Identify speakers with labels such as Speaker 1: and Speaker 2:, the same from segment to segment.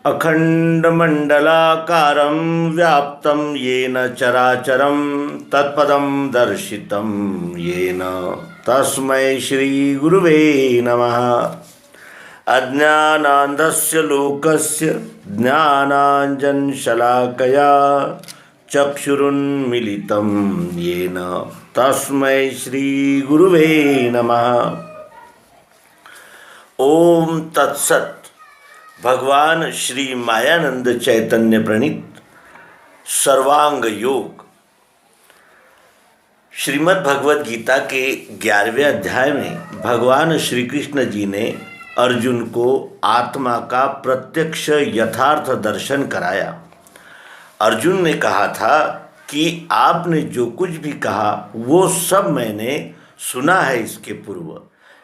Speaker 1: अखंडमंडलाकारं व्याप्तं येन चराचरं तत्पदं दर्शितं येन तस्मै श्रीगुरुवे नमः। अज्ञानान्धस्य लोकस्य ज्ञानाञ्जनशलाकया चक्षुरुन्मीलितं येन तस्मै श्रीगुरुवे नमः। ओम तत्सत। भगवान श्री मायानंद चैतन्य प्रणीत सर्वांग योग श्रीमद् भगवद गीता के 11वें अध्याय में भगवान श्री कृष्ण जी ने अर्जुन को आत्मा का प्रत्यक्ष यथार्थ दर्शन कराया। अर्जुन ने कहा था कि आपने जो कुछ भी कहा वो सब मैंने सुना है इसके पूर्व,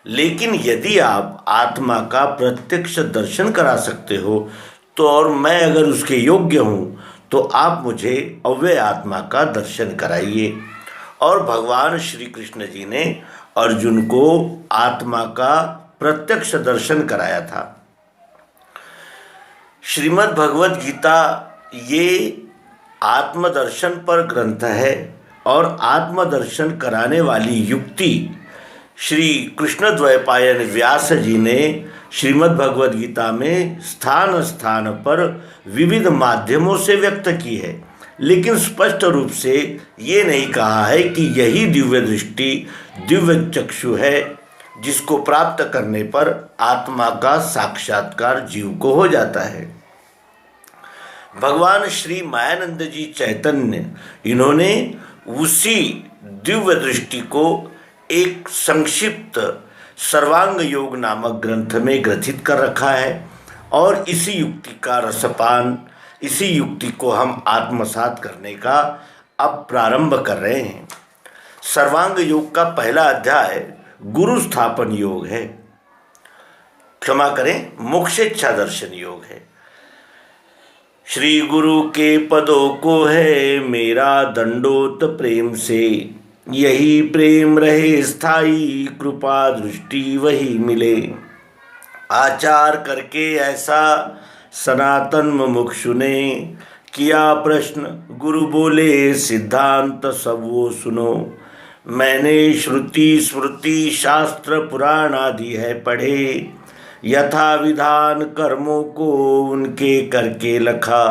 Speaker 1: लेकिन यदि आप आत्मा का प्रत्यक्ष दर्शन करा सकते हो तो और मैं अगर उसके योग्य हूँ तो आप मुझे अव्यय आत्मा का दर्शन कराइए। और भगवान श्री कृष्ण जी ने अर्जुन को आत्मा का प्रत्यक्ष दर्शन कराया था। श्रीमद् भगवद गीता ये आत्मदर्शन पर ग्रंथ है और आत्मदर्शन कराने वाली युक्ति श्री कृष्ण द्वैपायन व्यास जी ने श्रीमद् भगवद गीता में स्थान स्थान पर विविध माध्यमों से व्यक्त की है, लेकिन स्पष्ट रूप से ये नहीं कहा है कि यही दिव्य दृष्टि दिव्य चक्षु है जिसको प्राप्त करने पर आत्मा का साक्षात्कार जीव को हो जाता है। भगवान श्री मायानंद जी चैतन्य इन्होंने उसी दिव्य दृष्टि को एक संक्षिप्त सर्वांग योग नामक ग्रंथ में ग्रथित कर रखा है और इसी युक्ति का रसपान, इसी युक्ति को हम आत्मसात करने का अब प्रारंभ कर रहे हैं। सर्वांग योग का पहला अध्याय गुरु स्थापन योग है, क्षमा करें, मोक्षेच्छा दर्शन योग है। श्री गुरु के पदों को है मेरा दंडोत प्रेम से, यही प्रेम रहे स्थाई कृपा दृष्टि वही मिले। आचार करके ऐसा सनातन मुमुक्षु ने किया प्रश्न, गुरु बोले सिद्धांत सब वो सुनो। मैंने श्रुति स्मृति शास्त्र पुराण आदि है पढ़े, यथा विधान कर्मों को उनके करके लखा,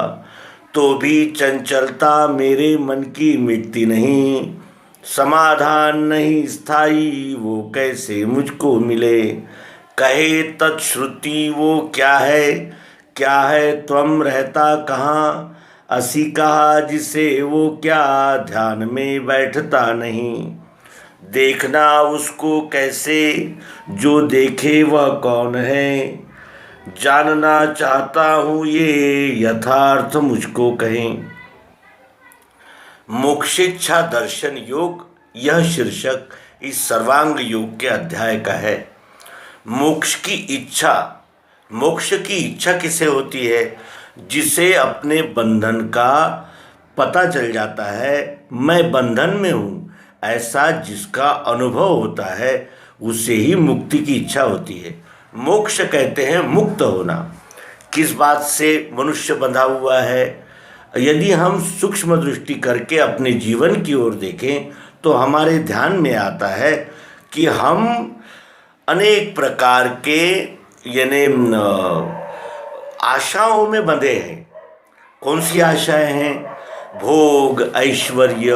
Speaker 1: तो भी चंचलता मेरे मन की मिटती नहीं। समाधान नहीं स्थाई वो कैसे मुझको मिले, कहे तत्श्रुति वो क्या है त्वम रहता कहाँ, असी कहा जिसे वो क्या ध्यान में बैठता नहीं। देखना उसको कैसे जो देखे वह कौन है, जानना चाहता हूँ ये यथार्थ मुझको कहें। मोक्षेच्छा दर्शन योग यह शीर्षक इस सर्वांग योग के अध्याय का है। मोक्ष की इच्छा किसे होती है? जिसे अपने बंधन का पता चल जाता है, मैं बंधन में हूँ, ऐसा जिसका अनुभव होता है उसे ही मुक्ति की इच्छा होती है। मोक्ष कहते हैं मुक्त होना। किस बात से मनुष्य बंधा हुआ है? यदि हम सूक्ष्म दृष्टि करके अपने जीवन की ओर देखें तो हमारे ध्यान में आता है कि हम अनेक प्रकार के यानी आशाओं में बंधे हैं। कौन सी आशाएं हैं? भोग, ऐश्वर्य,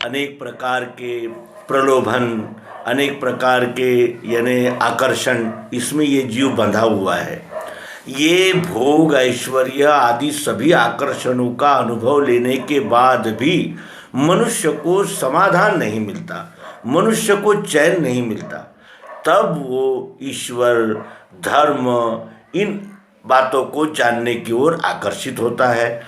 Speaker 1: अनेक प्रकार के प्रलोभन, अनेक प्रकार के यानी आकर्षण, इसमें ये जीव बंधा हुआ है। ये भोग, ऐश्वर्य आदि सभी आकर्षणों का अनुभव लेने के बाद भी मनुष्य को समाधान नहीं मिलता, मनुष्य को चैन नहीं मिलता। तब वो ईश्वर, धर्म, इन बातों को जानने की ओर आकर्षित होता है।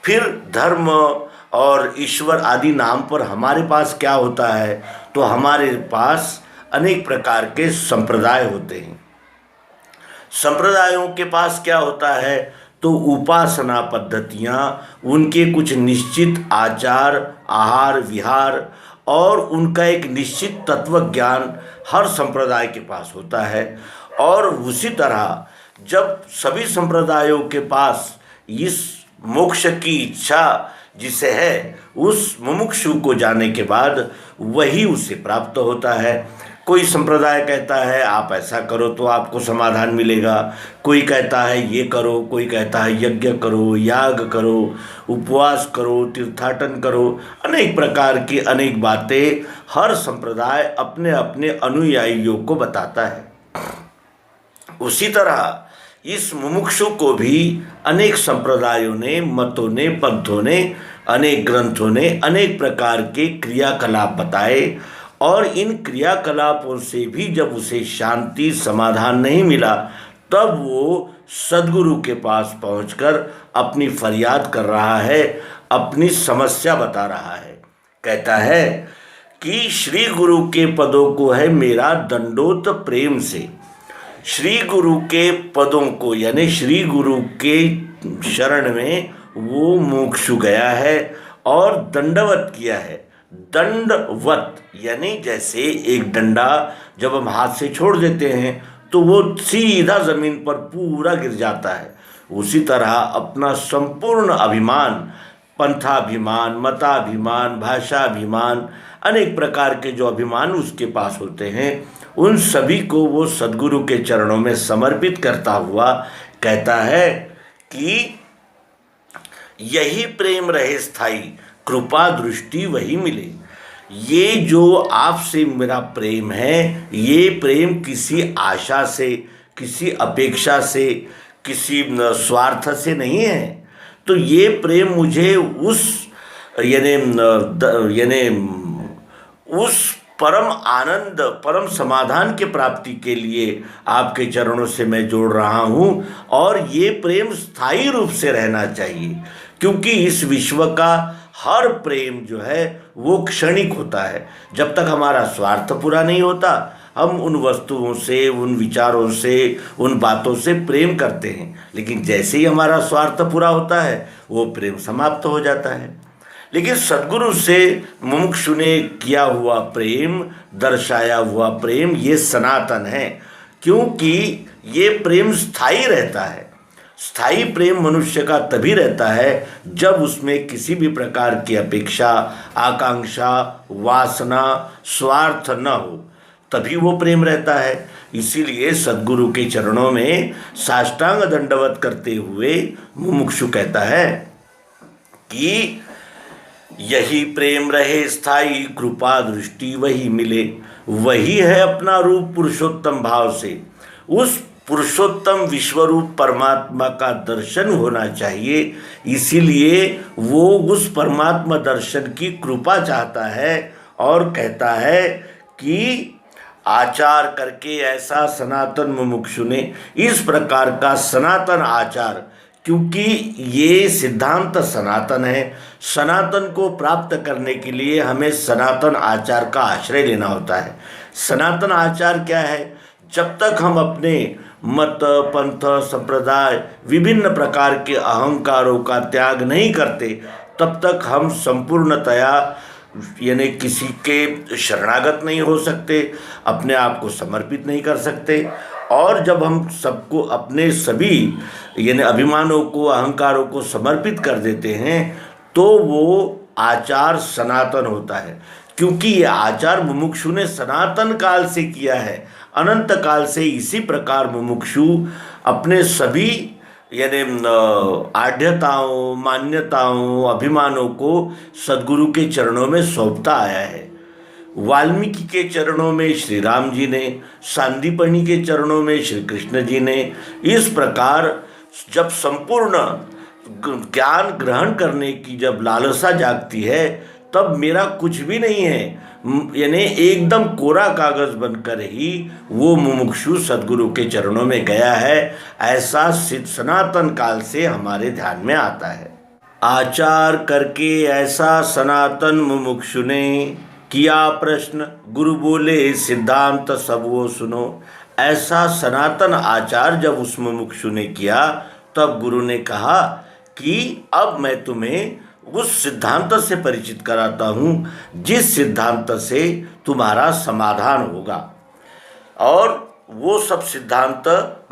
Speaker 1: फिर धर्म और ईश्वर आदि नाम पर हमारे पास क्या होता है? तो हमारे पास अनेक प्रकार के संप्रदाय होते हैं। संप्रदायों के पास क्या होता है? तो उपासना पद्धतियाँ, उनके कुछ निश्चित आचार, आहार विहार और उनका एक निश्चित तत्व ज्ञान हर संप्रदाय के पास होता है। और उसी तरह जब सभी संप्रदायों के पास इस मोक्ष की इच्छा जिसे है, उस मुमुक्षु को जाने के बाद वही उसे प्राप्त होता है। कोई संप्रदाय कहता है आप ऐसा करो तो आपको समाधान मिलेगा, कोई कहता है ये करो, कोई कहता है यज्ञ करो, याग करो, उपवास करो, तीर्थाटन करो, अनेक प्रकार की अनेक बातें हर संप्रदाय अपने अपने अनुयायियों को बताता है। उसी तरह इस मुमुक्षु को भी अनेक संप्रदायों ने, मतों ने, पंथों ने, अनेक ग्रंथों ने अनेक प्रकार के क्रियाकलाप बताए, और इन क्रियाकलापों से भी जब उसे शांति समाधान नहीं मिला, तब वो सद्गुरु के पास पहुंचकर अपनी फरियाद कर रहा है, अपनी समस्या बता रहा है। कहता है कि श्री गुरु के पदों को है मेरा दंडोत प्रेम से। श्री गुरु के पदों को यानी श्री गुरु के शरण में वो मोक्षु गया है और दंडवत किया है। दंडवत यानी जैसे एक डंडा जब हम हाथ से छोड़ देते हैं तो वो सीधा जमीन पर पूरा गिर जाता है, उसी तरह अपना संपूर्ण अभिमान, पंथाभिमान, मताभिमान, भाषाभिमान, अनेक प्रकार के जो अभिमान उसके पास होते हैं, उन सभी को वो सद्गुरु के चरणों में समर्पित करता हुआ कहता है कि यही प्रेम रहे स्थायी, कृपा दृष्टि वही मिले। ये जो आपसे मेरा प्रेम है, ये प्रेम किसी आशा से, किसी अपेक्षा से, किसी स्वार्थ से नहीं है। तो ये प्रेम मुझे उस परम आनंद, परम समाधान के प्राप्ति के लिए आपके चरणों से मैं जोड़ रहा हूँ, और ये प्रेम स्थायी रूप से रहना चाहिए, क्योंकि इस विश्व का हर प्रेम जो है वो क्षणिक होता है। जब तक हमारा स्वार्थ पूरा नहीं होता, हम उन वस्तुओं से, उन विचारों से, उन बातों से प्रेम करते हैं, लेकिन जैसे ही हमारा स्वार्थ पूरा होता है वो प्रेम समाप्त हो जाता है। लेकिन सद्गुरु से मुमुक्षु ने किया हुआ प्रेम, दर्शाया हुआ प्रेम, ये सनातन है, क्योंकि ये प्रेम स्थायी रहता है। स्थायी प्रेम मनुष्य का तभी रहता है जब उसमें किसी भी प्रकार की अपेक्षा, आकांक्षा, वासना, स्वार्थ न हो, तभी वो प्रेम रहता है। इसीलिए सद्गुरु के चरणों में साष्टांग दंडवत करते हुए मुमुक्षु कहता है कि यही प्रेम रहे स्थायी, कृपा दृष्टि वही मिले। वही है अपना रूप पुरुषोत्तम भाव से। उस पुरुषोत्तम विश्वरूप परमात्मा का दर्शन होना चाहिए, इसीलिए वो उस परमात्मा दर्शन की कृपा चाहता है और कहता है कि आचार करके ऐसा सनातन मुमुक्षु ने, इस प्रकार का सनातन आचार, क्योंकि ये सिद्धांत सनातन है, सनातन को प्राप्त करने के लिए हमें सनातन आचार का आश्रय लेना होता है। सनातन आचार क्या है? जब तक हम अपने मत, पंथ, संप्रदाय, विभिन्न प्रकार के अहंकारों का त्याग नहीं करते, तब तक हम संपूर्णतया यानी किसी के शरणागत नहीं हो सकते, अपने आप को समर्पित नहीं कर सकते। और जब हम सबको, अपने सभी यानी अभिमानों को, अहंकारों को समर्पित कर देते हैं, तो वो आचार सनातन होता है। क्योंकि ये आचार मुमुक्षु ने सनातन काल से किया है, अनंत काल से इसी प्रकार मुमुक्षु अपने सभी यानी आढ़्यताओं, मान्यताओं, अभिमानों को सद्गुरु के चरणों में सौंपता आया है। वाल्मीकि के चरणों में श्री राम जी ने, सांदीपनि के चरणों में श्री कृष्ण जी ने। इस प्रकार जब संपूर्ण ज्ञान ग्रहण करने की जब लालसा जागती है, तब मेरा कुछ भी नहीं है, यानी एकदम कोरा कागज बनकर ही वो मुमुक्षु सद्गुरु के चरणों में गया है। ऐसा सनातन काल से हमारे ध्यान में आता है। आचार करके ऐसा सनातन मुमुक्षु ने किया प्रश्न, गुरु बोले सिद्धांत सब वो सुनो। ऐसा सनातन आचार जब उस मुमुक्षु ने किया, तब गुरु ने कहा कि अब मैं तुम्हें उस सिद्धांत से परिचित कराता हूँ जिस सिद्धांत से तुम्हारा समाधान होगा। और वो सब सिद्धांत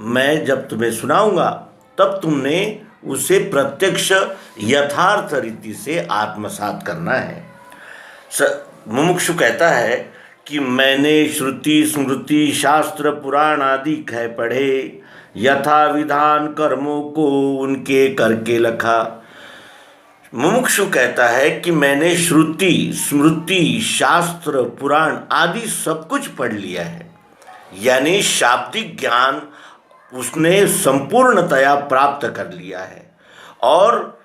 Speaker 1: मैं जब तुम्हें सुनाऊंगा तब तुमने उसे प्रत्यक्ष यथार्थ रीति से आत्मसात करना है। मुमुक्षु कहता है कि मैंने श्रुति स्मृति शास्त्र पुराण आदि कह पढ़े, यथा विधान कर्मों को उनके करके लखा। मुमुक्षु कहता है कि मैंने श्रुति स्मृति शास्त्र पुराण आदि सब कुछ पढ़ लिया है, यानी शाब्दिक ज्ञान उसने संपूर्णतया प्राप्त कर लिया है और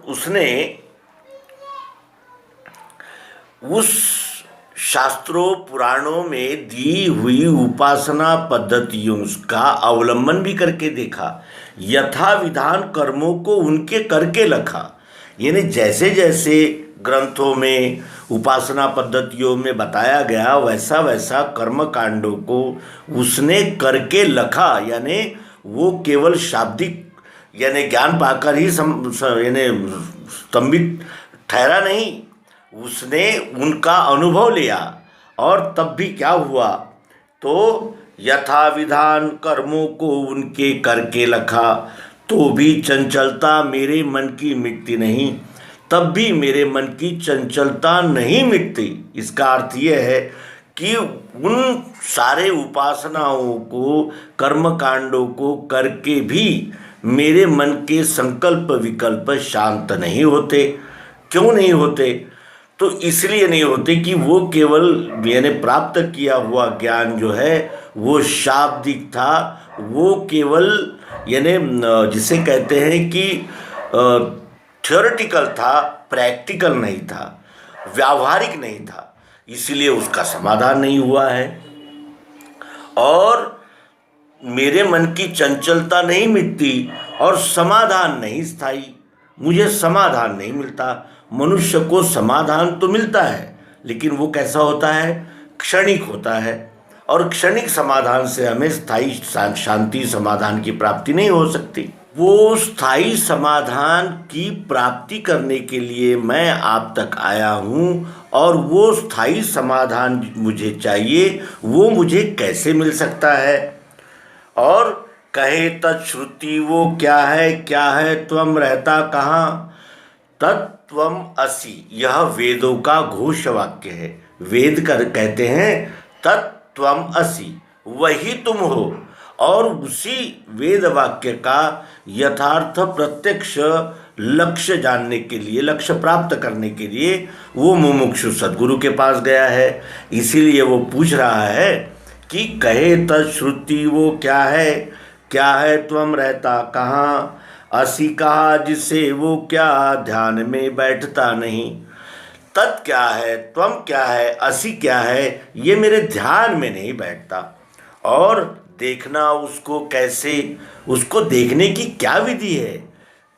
Speaker 1: उसने उस शास्त्रों पुराणों में दी हुई उपासना पद्धतियों का अवलंबन भी करके देखा, यथा विधान कर्मों को उनके करके लखा, यानी जैसे जैसे ग्रंथों में उपासना पद्धतियों में बताया गया वैसा वैसा कर्म कांडों को उसने करके लखा, यानी वो केवल शाब्दिक यानी ज्ञान पाकर ही यानी स्तंभित ठहरा नहीं, उसने उनका अनुभव लिया। और तब भी क्या हुआ, तो यथा विधान कर्मों को उनके करके लखा, तो भी चंचलता मेरे मन की मिटती नहीं, तब भी मेरे मन की चंचलता नहीं मिटती। इसका अर्थ यह है कि उन सारे उपासनाओं को कर्म कांडों को करके भी मेरे मन के संकल्प विकल्प शांत नहीं होते। क्यों नहीं होते? तो इसलिए नहीं होते कि वो केवल यानी प्राप्त किया हुआ ज्ञान जो है वो शाब्दिक था, वो केवल यानी जिसे कहते हैं कि थ्योरेटिकल था, प्रैक्टिकल नहीं था, व्यावहारिक नहीं था, इसलिए उसका समाधान नहीं हुआ है। और मेरे मन की चंचलता नहीं मिटती और समाधान नहीं स्थायी, मुझे समाधान नहीं मिलता। मनुष्य को समाधान तो मिलता है, लेकिन वो कैसा होता है? क्षणिक होता है, और क्षणिक समाधान से हमें स्थायी शांति समाधान की प्राप्ति नहीं हो सकती। वो स्थायी समाधान की प्राप्ति करने के लिए मैं आप तक आया हूँ, और वो स्थायी समाधान मुझे चाहिए, वो मुझे कैसे मिल सकता है? और कहे तत्श्रुति वो क्या है त्वम रहता कहाँ, तत्त्वम असि, यह वेदों का घोष वाक्य है। वेद कहते हैं तत्त्वम असि, वही तुम हो। और उसी वेद वाक्य का यथार्थ प्रत्यक्ष लक्ष्य जानने के लिए, लक्ष्य प्राप्त करने के लिए वो मुमुक्षु सद्गुरु के पास गया है। इसीलिए वो पूछ रहा है कि कहे तत्श्रुति वो क्या है त्वम रहता कहाँ, असी कहा जिसे वो क्या ध्यान में बैठता नहीं। तत् क्या है, त्वम क्या है, असी क्या है, ये मेरे ध्यान में नहीं बैठता। और देखना उसको कैसे, उसको देखने की क्या विधि है,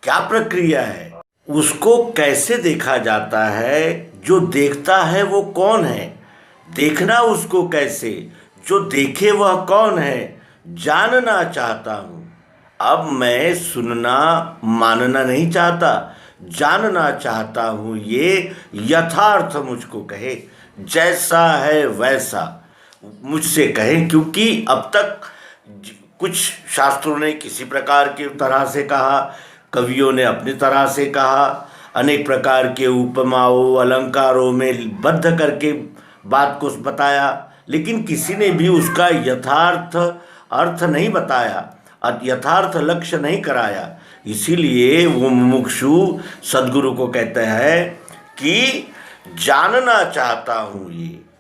Speaker 1: क्या प्रक्रिया है, उसको कैसे देखा जाता है, जो देखता है वो कौन है, देखना उसको कैसे, जो देखे वह कौन है, जानना चाहता हूँ। अब मैं सुनना मानना नहीं चाहता, जानना चाहता हूँ। ये यथार्थ मुझको कहे, जैसा है वैसा मुझसे कहे, क्योंकि अब तक कुछ शास्त्रों ने किसी प्रकार की तरह से कहा, कवियों ने अपनी तरह से कहा, अनेक प्रकार के उपमाओं अलंकारों में बद्ध करके बात को बताया, लेकिन किसी ने भी उसका यथार्थ अर्थ नहीं बताया, यथार्थ लक्ष्य नहीं कराया। इसीलिए वो मुमुक्षु सद्गुरु को कहते हैं कि जानना चाहता हूँ,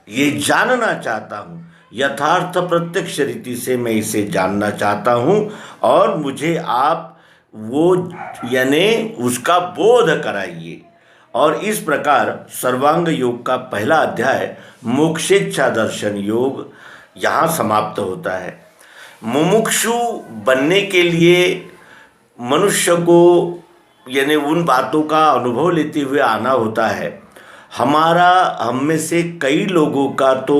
Speaker 1: ये जानना चाहता हूँ, यथार्थ प्रत्यक्ष रीति से मैं इसे जानना चाहता हूँ, और मुझे आप वो यानी उसका बोध कराइए। और इस प्रकार सर्वांग योग का पहला अध्याय मोक्षेच्छा दर्शन योग यहाँ समाप्त होता है। मुमुक्षु बनने के लिए मनुष्य को यानी उन बातों का अनुभव लेते हुए आना होता है। हम में से कई लोगों का तो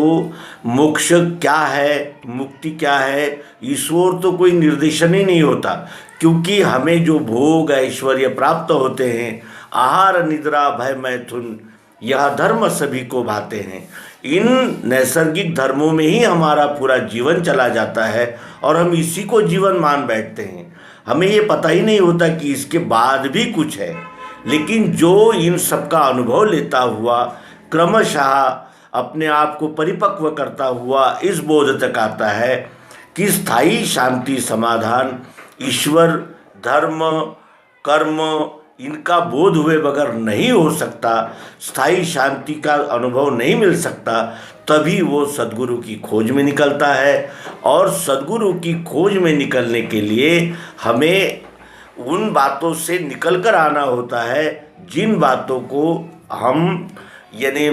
Speaker 1: मोक्ष क्या है, मुक्ति क्या है, ईश्वर तो कोई निर्देशन ही नहीं होता, क्योंकि हमें जो भोग ऐश्वर्य प्राप्त होते हैं, आहार निद्रा भय मैथुन, यह धर्म सभी को भाते हैं। इन नैसर्गिक धर्मों में ही हमारा पूरा जीवन चला जाता है और हम इसी को जीवन मान बैठते हैं। हमें ये पता ही नहीं होता कि इसके बाद भी कुछ है। लेकिन जो इन सब का अनुभव लेता हुआ क्रमशः अपने आप को परिपक्व करता हुआ इस बोध तक आता है कि स्थायी शांति समाधान ईश्वर, धर्म, कर्म इनका बोध हुए बगैर नहीं हो सकता, स्थायी शांति का अनुभव नहीं मिल सकता, तभी वो सद्गुरु की खोज में निकलता है। और सद्गुरु की खोज में निकलने के लिए हमें उन बातों से निकल कर आना होता है जिन बातों को हम यानी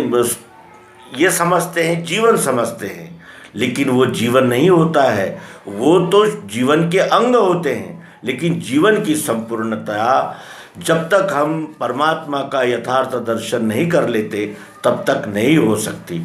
Speaker 1: ये समझते हैं, जीवन समझते हैं, लेकिन वो जीवन नहीं होता है। वो तो जीवन के अंग होते हैं, लेकिन जीवन की संपूर्णता जब तक हम परमात्मा का यथार्थ दर्शन नहीं कर लेते तब तक नहीं हो सकती।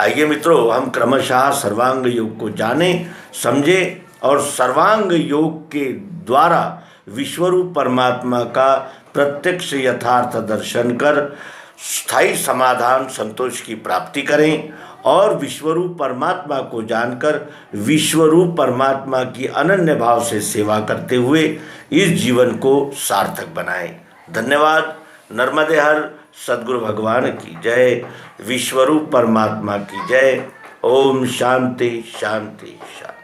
Speaker 1: आइए मित्रों, हम क्रमशः सर्वांग योग को जानें, समझें और सर्वांग योग के द्वारा विश्वरूप परमात्मा का प्रत्यक्ष यथार्थ दर्शन कर स्थायी समाधान संतोष की प्राप्ति करें और विश्वरूप परमात्मा को जानकर विश्वरूप परमात्मा की अनन्य भाव से सेवा करते हुए इस जीवन को सार्थक बनाएं। धन्यवाद। नर्मदे हर सद्गुरु भगवान की जय, विश्वरूप परमात्मा की जय। ओम शांति शांति शांति।